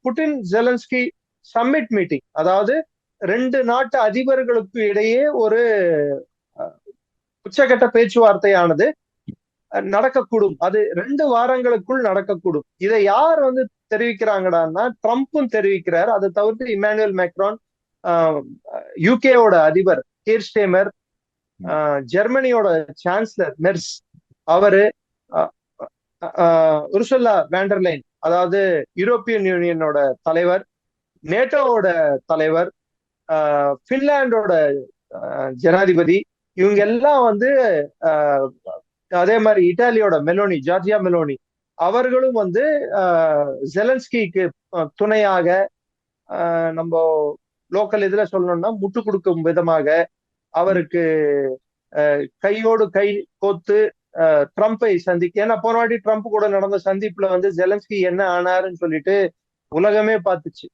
Putin Zelensky submit meeting, அதாவது ரெண்டு நாட்டு அதிபர்களுக்கு இடையே ஒரு உச்சகட்ட பேச்சுவார்த்தையானது நடக்கக்கூடும். அது 2 வாரங்களுக்குள் நடக்கக்கூடும். இதை யார் வந்து தெரிவிக்கிறாங்கடான்னா ட்ரம்ப்பும் தெரிவிக்கிறார். அதை தவிர்த்து இமானுவேல் மேக்ரான், யூகேவோட அதிபர் கீர் ஸ்டேமர், ஜெர்மனியோட சான்சலர் மெர்ஸ், அவரு, உர்சுலா வேண்டர்லைன், அதாவது யூரோப்பியன் யூனியனோட தலைவர், நேட்டோவோட தலைவர், பின்லாண்டோட ஜனாதிபதி, இவங்க எல்லாம் வந்து அதே மாதிரி இட்டாலியோட மெலோனி, ஜார்ஜியா மெலோனி, அவர்களும் வந்து ஜெலன்ஸ்கிக்கு துணையாக, நம்ம லோக்கல் இதுல சொல்லணும்னா முட்டு கொடுக்கும் விதமாக அவருக்கு கையோடு கை கோத்து ட்ரம்ப்பை சந்திக்க, ஏன்னா போன வாட்டி ட்ரம்ப் கூட நடந்த சந்திப்புல வந்து ஜெலன்ஸ்கி என்ன ஆனாருன்னு சொல்லிட்டு உலகமே பார்த்துச்சு.